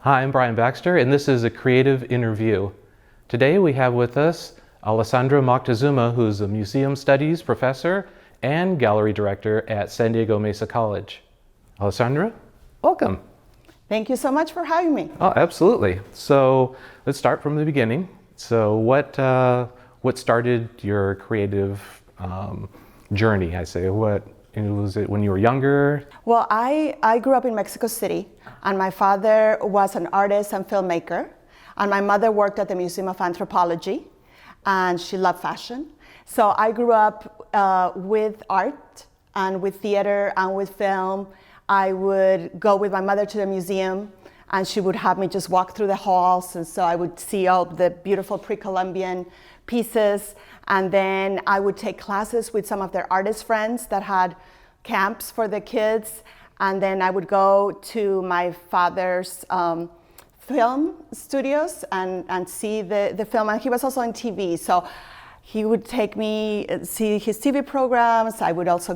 Hi, I'm Brian Baxter, and this is a creative InnerView. Today we have with us Alessandra Moctezuma, who's a museum studies professor and gallery director at San Diego Mesa College. Alessandra, welcome. Thank you so much for having me. Oh, absolutely. So let's start from the beginning. So what started your creative journey? Was it when you were younger? Well, I grew up in Mexico City, and my father was an artist and filmmaker, and my mother worked at the Museum of Anthropology, and she loved fashion. So I grew up with art and with theater and with film. I would go with my mother to the museum, and she would have me just walk through the halls, and so I would see all the beautiful pre-Columbian pieces, and then I would take classes with some of their artist friends that had camps for the kids, and then I would go to my father's film studios and see the film, and he was also on TV, so he would take me see his TV programs. I would also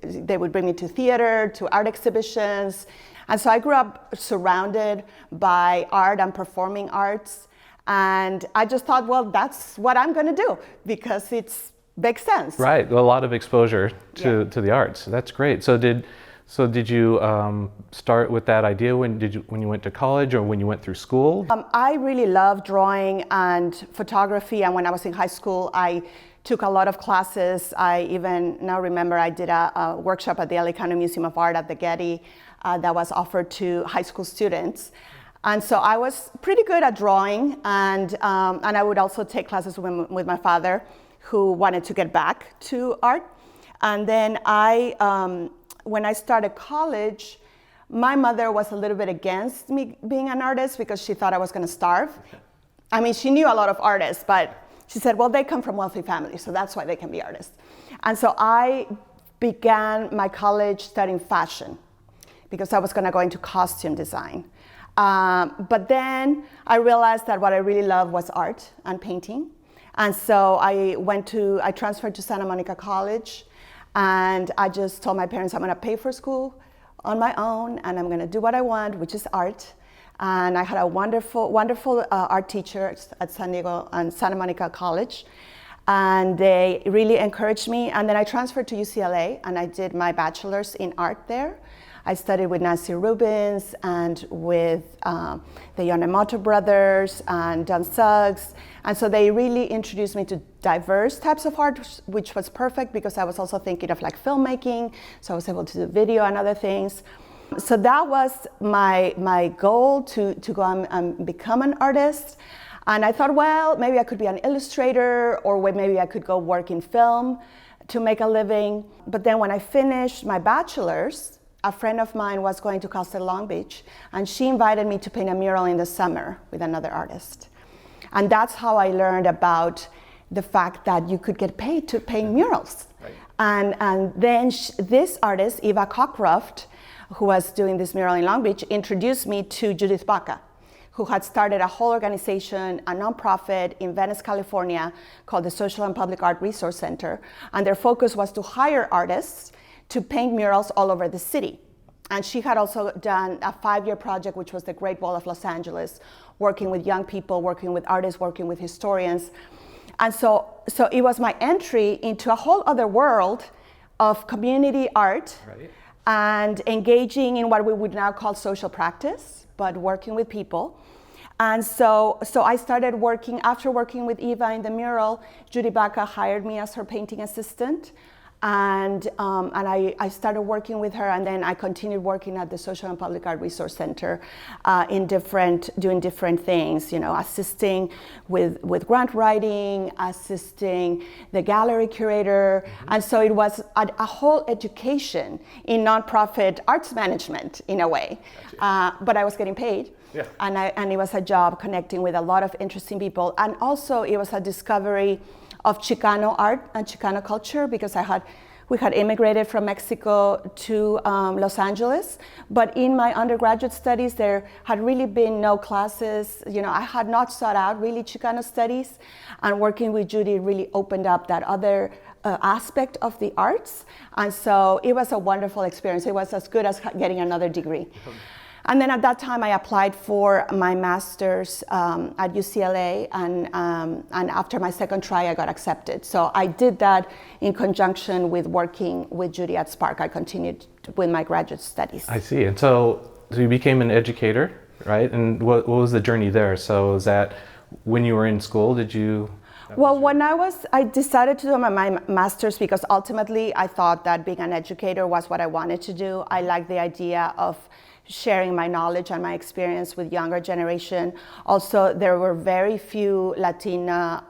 they would bring me to theater, to art exhibitions. And so I grew up surrounded by art and performing arts. And I just thought, well, that's what I'm going to do because it makes sense. Right, a lot of exposure to the arts. That's great. So did you start with that idea when you went to college or when you went through school? I really love drawing and photography. And when I was in high school, I took a lot of classes. I even now remember I did a workshop at the LA County Museum of Art at the Getty that was offered to high school students. And so I was pretty good at drawing, and I would also take classes with my father, who wanted to get back to art. And then when I started college, my mother was a little bit against me being an artist because she thought I was going to starve. I mean, she knew a lot of artists, but she said, well, they come from wealthy families, so that's why they can be artists. And so I began my college studying fashion because I was going to go into costume design. But then I realized that what I really loved was art and painting. And so I transferred to Santa Monica College, and I just told my parents I'm going to pay for school on my own, and I'm going to do what I want, which is art. And I had a wonderful, wonderful art teacher at San Diego and Santa Monica College, and they really encouraged me. And then I transferred to UCLA, and I did my bachelor's in art there. I studied with Nancy Rubens and with the Yamamoto brothers and Don Suggs. And so they really introduced me to diverse types of art, which was perfect because I was also thinking of like filmmaking. So I was able to do video and other things. So that was my goal to go and become an artist. And I thought, well, maybe I could be an illustrator, or maybe I could go work in film to make a living. But then when I finished my bachelor's, a friend of mine was going to Costa Long Beach, and she invited me to paint a mural in the summer with another artist. And that's how I learned about the fact that you could get paid to paint murals. Right. And then this artist, Eva Cockcroft, who was doing this mural in Long Beach, introduced me to Judith Baca, who had started a whole organization, a nonprofit in Venice, California, called the Social and Public Art Resource Center. And their focus was to hire artists to paint murals all over the city. And she had also done a 5-year project, which was the Great Wall of Los Angeles, working with young people, working with artists, working with historians. And so it was my entry into a whole other world of community art. Right. And engaging in what we would now call social practice, but working with people. And so I started working, after working with Eva in the mural, Judy Baca hired me as her painting assistant. And I started working with her, and then I continued working at the Social and Public Art Resource Center doing different things, assisting with grant writing, assisting the gallery curator. Mm-hmm. And so it was a whole education in nonprofit arts management in a way. Gotcha. But I was getting paid. Yeah. And it was a job connecting with a lot of interesting people. And also it was a discovery of Chicano art and Chicano culture, because we had immigrated from Mexico to Los Angeles, but in my undergraduate studies there had really been no classes. I had not sought out really Chicano studies, and working with Judy really opened up that other aspect of the arts, and so it was a wonderful experience. It was as good as getting another degree. And then at that time, I applied for my master's at UCLA, and after my second try, I got accepted. So I did that in conjunction with working with Judy at Spark. I continued with my graduate studies. I see. And so you became an educator, right? And what was the journey there? So is that when you were in school, did you? Well, I decided to do my master's because ultimately I thought that being an educator was what I wanted to do. I liked the idea of sharing my knowledge and my experience with younger generation. Also, there were very few Latina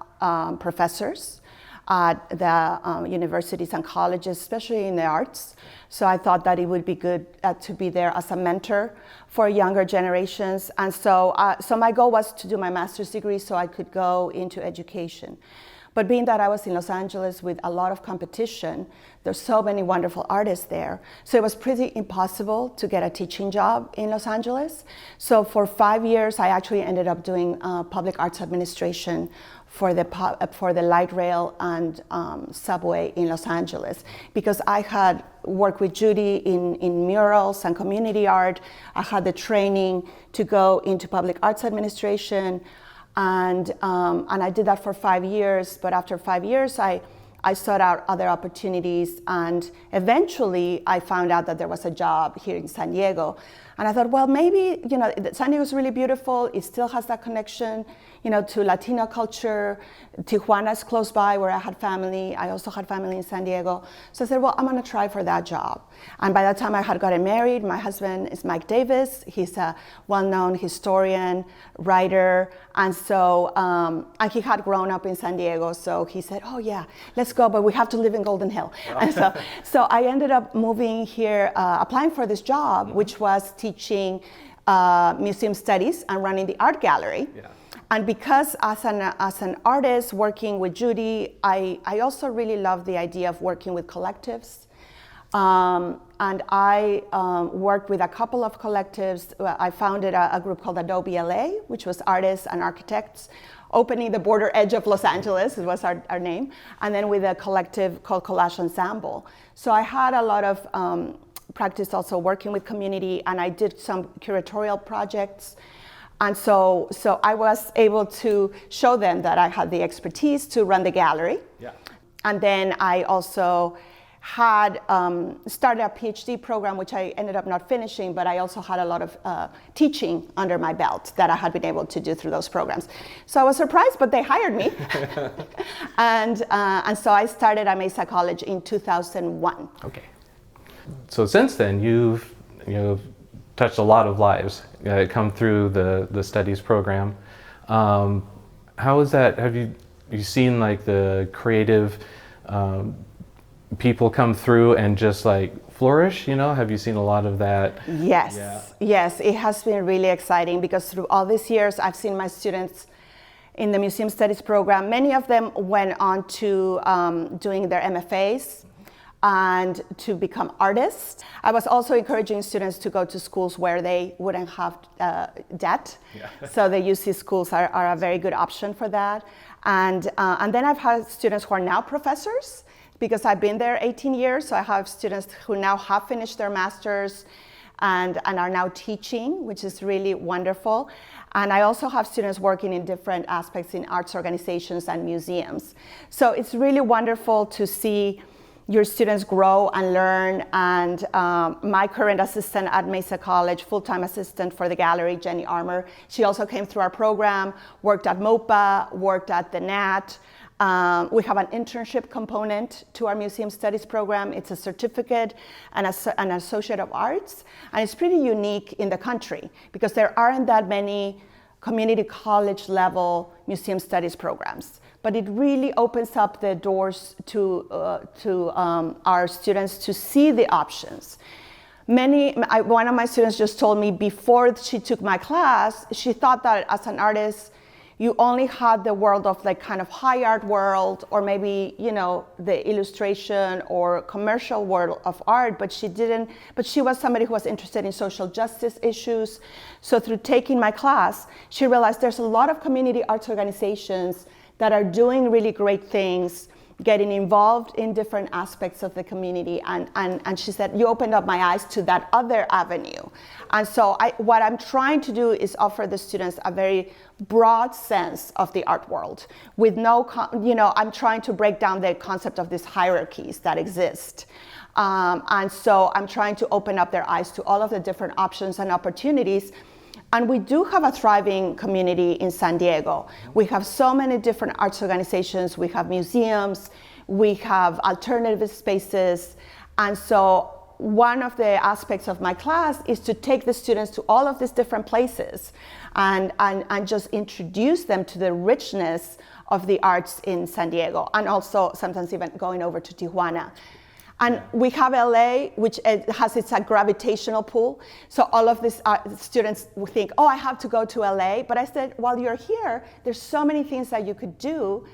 professors at the universities and colleges, especially in the arts. So I thought that it would be good to be there as a mentor for younger generations. And so my goal was to do my master's degree so I could go into education. But being that I was in Los Angeles with a lot of competition, there's so many wonderful artists there. So it was pretty impossible to get a teaching job in Los Angeles. So for 5 years, I actually ended up doing public arts administration for the light rail and subway in Los Angeles, because I had worked with Judy in murals and community art. I had the training to go into public arts administration, and I did that for 5 years. But after 5 years, I sought out other opportunities, and eventually I found out that there was a job here in San Diego. And I thought, well, maybe, San Diego is really beautiful. It still has that connection, to Latino culture. Tijuana is close by where I had family. I also had family in San Diego. So I said, well, I'm going to try for that job. And by that time I had gotten married. My husband is Mike Davis. He's a well-known historian, writer. And so, and he had grown up in San Diego. So he said, oh yeah, let's go, but we have to live in Golden Hill. And so I ended up moving here, applying for this job, which was teaching museum studies and running the art gallery. Yeah. And because as an artist working with Judy, I also really love the idea of working with collectives. And I worked with a couple of collectives. I founded a group called Adobe LA, which was artists and architects opening the border edge of Los Angeles, it was our name, and then with a collective called Collage Ensemble. So I had a lot of practice also working with community, and I did some curatorial projects. And so I was able to show them that I had the expertise to run the gallery. Yeah. And then I also had started a PhD program, which I ended up not finishing, but I also had a lot of teaching under my belt that I had been able to do through those programs. So I was surprised, but they hired me. and so I started at Mesa College in 2001. Okay. So since then, you've touched a lot of lives, come through the studies program. How is that? Have you seen like the creative people come through and just like flourish? Have you seen a lot of that? Yes. Yeah. Yes, it has been really exciting because through all these years, I've seen my students in the Museum Studies program. Many of them went on to doing their MFAs and to become artists. I was also encouraging students to go to schools where they wouldn't have debt. Yeah. So the UC schools are a very good option for that. And then I've had students who are now professors because I've been there 18 years. So I have students who now have finished their masters and are now teaching, which is really wonderful. And I also have students working in different aspects in arts organizations and museums. So it's really wonderful to see your students grow and learn. And my current assistant at Mesa College, full-time assistant for the gallery, Jenny Armour, she also came through our program, worked at MOPA, worked at the NAT. We have an internship component to our Museum Studies program. It's a certificate and an Associate of Arts. And it's pretty unique in the country because there aren't that many community college level Museum Studies programs. But it really opens up the doors to our students to see the options. One of my students just told me before she took my class, she thought that as an artist, you only had the world of like kind of high art world, or maybe, the illustration or commercial world of art, but she didn't, but she was somebody who was interested in social justice issues. So through taking my class, she realized there's a lot of community arts organizations that are doing really great things getting involved in different aspects of the community. And she said, you opened up my eyes to that other avenue. And so what I'm trying to do is offer the students a very broad sense of the art world with I'm trying to break down the concept of these hierarchies that exist. And so I'm trying to open up their eyes to all of the different options and opportunities. And we do have a thriving community in San Diego. We have so many different arts organizations. We have museums. We have alternative spaces. And so one of the aspects of my class is to take the students to all of these different places and just introduce them to the richness of the arts in San Diego, and also sometimes even going over to Tijuana. And we have LA, which has its gravitational pull. So all of these students will think, oh, I have to go to LA. But I said, while you're here, there's so many things that you could do.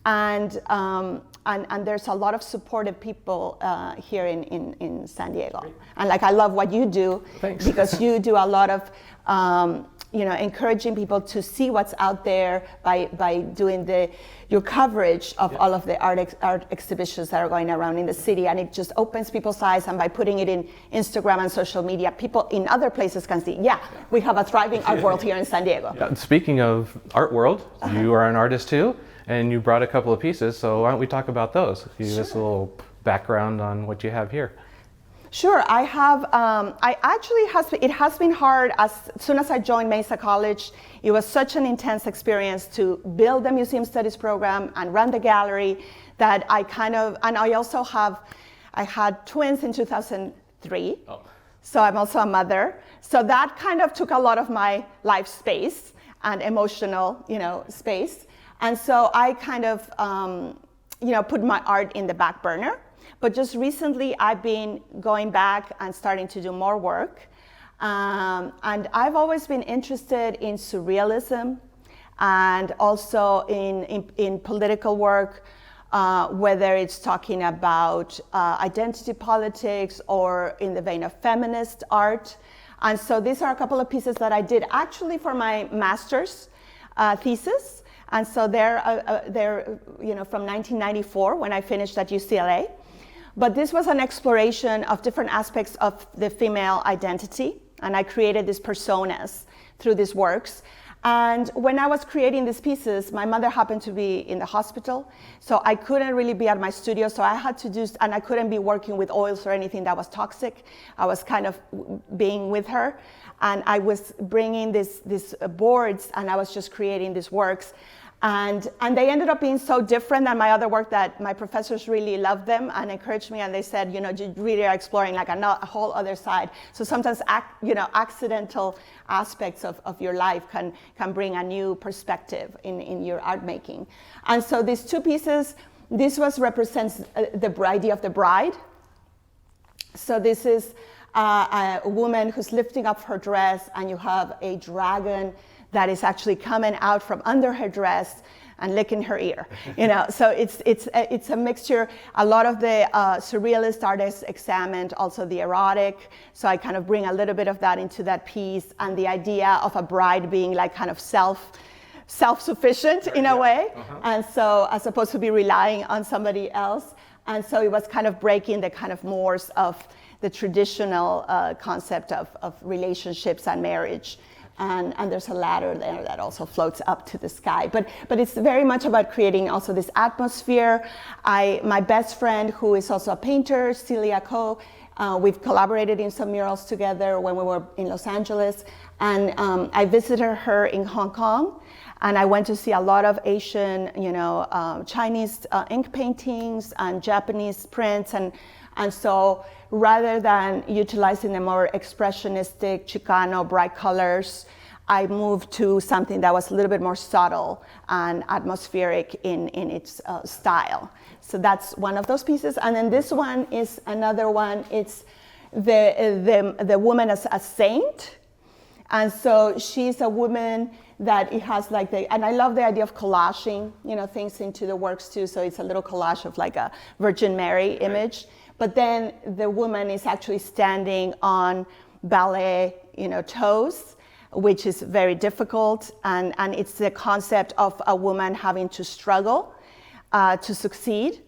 And there's a lot of supportive people here in San Diego. Great. And I love what you do. Thanks. Because you do a lot of encouraging people to see what's out there by doing your coverage of all of the art exhibitions that are going around in the city, and it just opens people's eyes. And by putting it in Instagram and social media, people in other places can see, we have a thriving art world here in San Diego. Yeah. Speaking of art world, you are an artist too, and you brought a couple of pieces, so why don't we talk about those? Give us a little background on what you have here. Sure, I have, it has been hard. As soon as I joined Mesa College, it was such an intense experience to build the museum studies program and run the gallery that I had twins in 2003. Oh. So I'm also a mother. So that kind of took a lot of my life space and emotional, space. And so I kind of, put my art in the back burner. But just recently, I've been going back and starting to do more work. And I've always been interested in surrealism and also in political work, whether it's talking about identity politics or in the vein of feminist art. And so these are a couple of pieces that I did actually for my master's thesis. And so they're from 1994 when I finished at UCLA. But this was an exploration of different aspects of the female identity, and I created these personas through these works. And when I was creating these pieces, my mother happened to be in the hospital, so I couldn't really be at my studio, so I had to and I couldn't be working with oils or anything that was toxic. I was kind of being with her, and I was bringing these boards, and I was just creating these works. And they ended up being so different than my other work that my professors really loved them and encouraged me, and they said, you really are exploring a whole other side. So sometimes, accidental aspects of your life can bring a new perspective in your art making. And so these two pieces, this represents the idea of the bride. So this is a woman who's lifting up her dress, and you have a dragon that is actually coming out from under her dress and licking her ear. So it's a mixture. A lot of the surrealist artists examined also the erotic. So I kind of bring a little bit of that into that piece, and the idea of a bride being kind of self-sufficient in a way. Uh-huh. And so as opposed to be relying on somebody else. And so it was kind of breaking the kind of mores of the traditional concept of relationships and marriage. And there's a ladder there that also floats up to the sky. But it's very much about creating also this atmosphere. My best friend, who is also a painter, Celia Ko, we've collaborated in some murals together when we were in Los Angeles. And I visited her in Hong Kong. And I went to see a lot of Asian, Chinese ink paintings and Japanese prints. And so rather than utilizing the more expressionistic, Chicano, bright colors, I moved to something that was a little bit more subtle and atmospheric in its style. So that's one of those pieces. And then this one is another one. It's the woman as a saint. And so she's a woman that it has and I love the idea of collaging, things into the works too. So it's a little collage of a Virgin Mary image. Right. But then the woman is actually standing on ballet, toes, which is very difficult. And it's the concept of a woman having to struggle to succeed.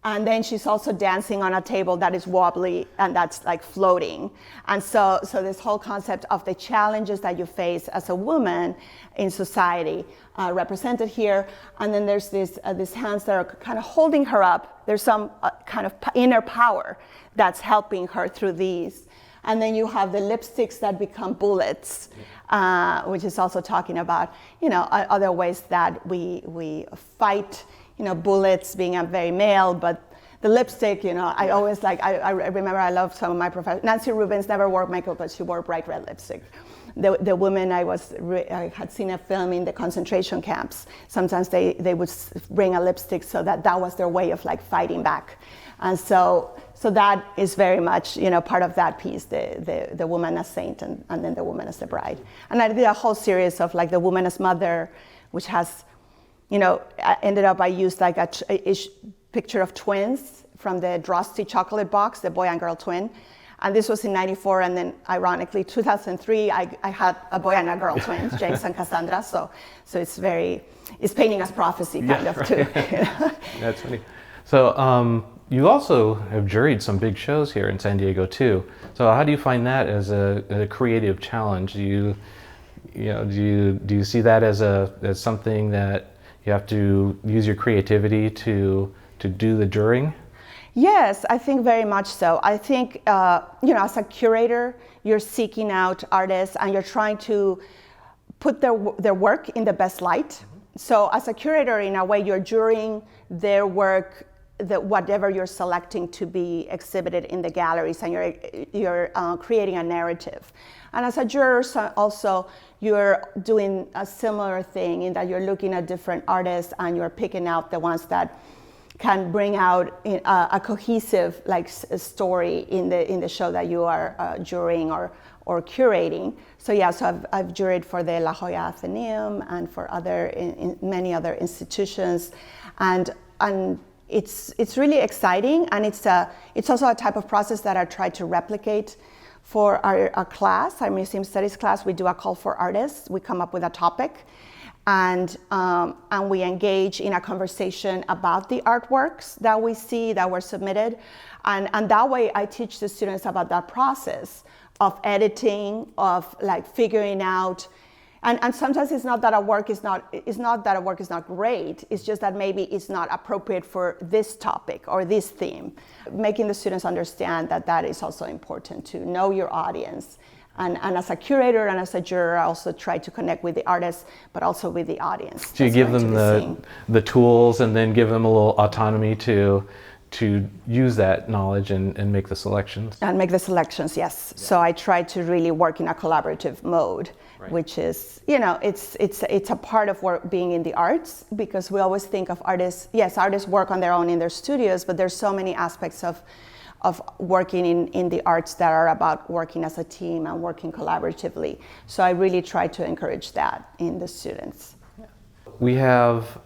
And then she's also dancing on a table that is wobbly and that's like floating. And so this whole concept of the challenges that you face as a woman in society represented here. And then there's these hands that are kind of holding her up. There's some kind of inner power that's helping her through these. And then you have the lipsticks that become bullets, which is also talking about, other ways that we fight. Bullets being a very male, but the lipstick, I always I remember I love some of my professors. Nancy Rubens never wore makeup, but she wore bright red lipstick. The women I had seen a film in the concentration camps. Sometimes they would bring a lipstick so that was their way of fighting back. And so that is very much, part of that piece, the woman as saint and then the woman as the bride. And I did a whole series of the woman as mother, which has, ended up I used a picture of twins from the Drosty chocolate box, the boy and girl twin. And this was in '94, and then ironically, 2003, I had a boy and a girl twins, James and Cassandra. So it's painting as prophecy kind of too. That's funny. So you also have juried some big shows here in San Diego too. So how do you find that as a creative challenge? Do you see that as something that you have to use your creativity to do the jurying? Yes, I think very much so. I think, as a curator, you're seeking out artists and you're trying to put their work in the best light. Mm-hmm. So as a curator, in a way, you're jurying their work, whatever you're selecting to be exhibited in the galleries, and you're creating a narrative. And as a juror, also, you're doing a similar thing in that you're looking at different artists and you're picking out the ones that can bring out a cohesive story in the show that you are jurying or curating. So I've juried for the La Jolla Athenaeum and for many other institutions, and it's really exciting, and it's also a type of process that I try to replicate for our class, our museum studies class. We do a call for artists. We come up with a topic, and we engage in a conversation about the artworks that we see that were submitted, and that way I teach the students about that process of editing, of figuring out. And sometimes it's not that a work is not great. It's just that maybe it's not appropriate for this topic or this theme. Making the students understand that is also important, to know your audience. And as a curator and as a juror, I also try to connect with the artists, but also with the audience. So you give them the tools and then give them a little autonomy to use that knowledge and make the selections. And make the selections, yes. Yeah. So I try to really work in a collaborative mode, right. Which is, it's a part of being in the arts, because we always think of artists. Yes, artists work on their own in their studios, but there's so many aspects of working in the arts that are about working as a team and working collaboratively. So I really try to encourage that in the students. Yeah. We have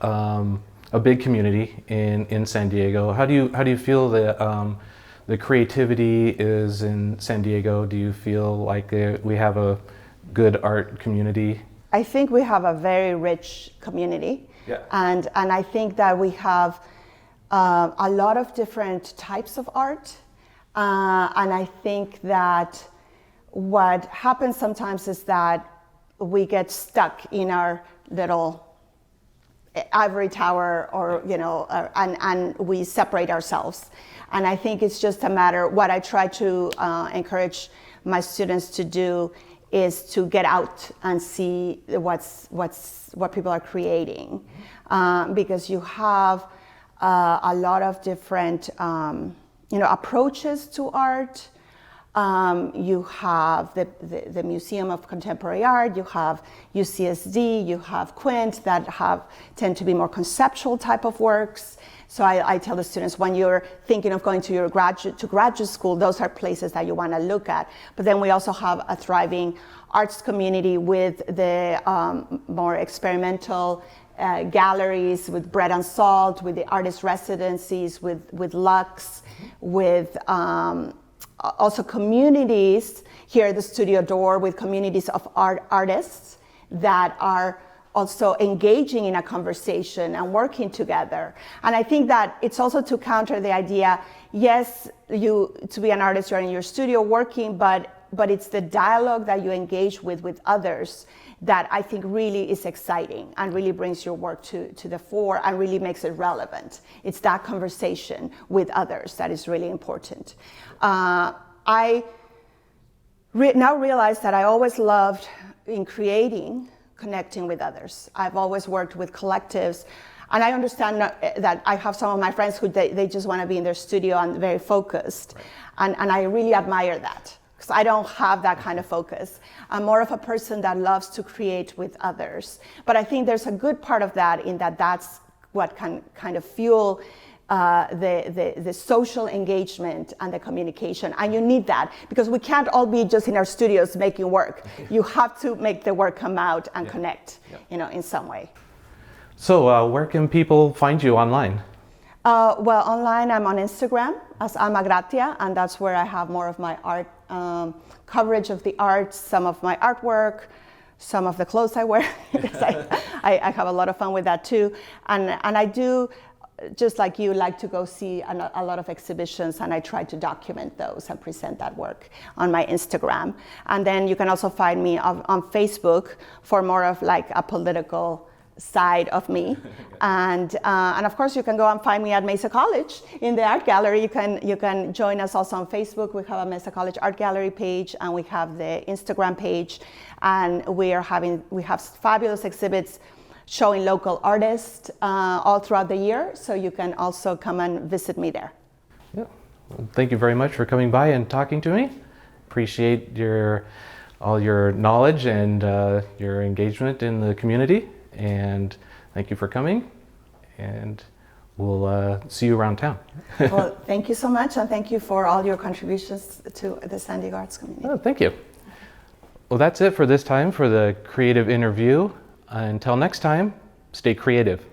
a big community in San Diego. How do you feel that the creativity is in San Diego? Do you feel like we have a good art community? I think we have a very rich community. Yeah. And I think that we have a lot of different types of art. And I think that what happens sometimes is that we get stuck in our little ivory tower, and we separate ourselves. And I think it's just a matter. What I try to encourage my students to do is to get out and see what people are creating, because you have a lot of different approaches to art. You have the Museum of Contemporary Art, you have UCSD, you have Quint that tend to be more conceptual type of works. So I tell the students, when you're thinking of going to graduate school, those are places that you want to look at. But then we also have a thriving arts community with the more experimental galleries, with Bread and Salt, with the artist residencies, with Lux, with also communities here at the Studio Door, with communities of artists that are also engaging in a conversation and working together. And I think that it's also to counter the idea, yes, to be an artist, you're in your studio working, but it's the dialogue that you engage with others that I think really is exciting and really brings your work to the fore and really makes it relevant. It's that conversation with others that is really important. I now realize that I always loved in creating, connecting with others. I've always worked with collectives, and I understand that I have some of my friends who they just want to be in their studio and very focused, and I really admire that. Because I don't have that kind of focus. I'm more of a person that loves to create with others. But I think there's a good part of that in that that's what can kind of fuel the social engagement and the communication. And you need that because we can't all be just in our studios making work. You have to make the work come out and connect, in some way. So where can people find you online? Well, online I'm on Instagram as Alma Gratia, and that's where I have more of my art coverage of the art, some of my artwork, some of the clothes I wear. I have a lot of fun with that too. And I do, just like you, like to go see a lot of exhibitions, and I try to document those and present that work on my Instagram. And then you can also find me on Facebook for more of like a political side of me. And of course you can go and find me at Mesa College in the art gallery. You can join us also on Facebook. We have a Mesa College art gallery page, and we have the Instagram page, and we have fabulous exhibits showing local artists all throughout the year, so you can also come and visit me there. Yeah. Well, thank you very much for coming by and talking to me. Appreciate all your knowledge and your engagement in the community. And thank you for coming, and we'll see you around town. Well, thank you so much, and thank you for all your contributions to the San Diego arts community. Oh, thank you. Well, that's it for this time for the Creative InnerView. Until next time, stay creative.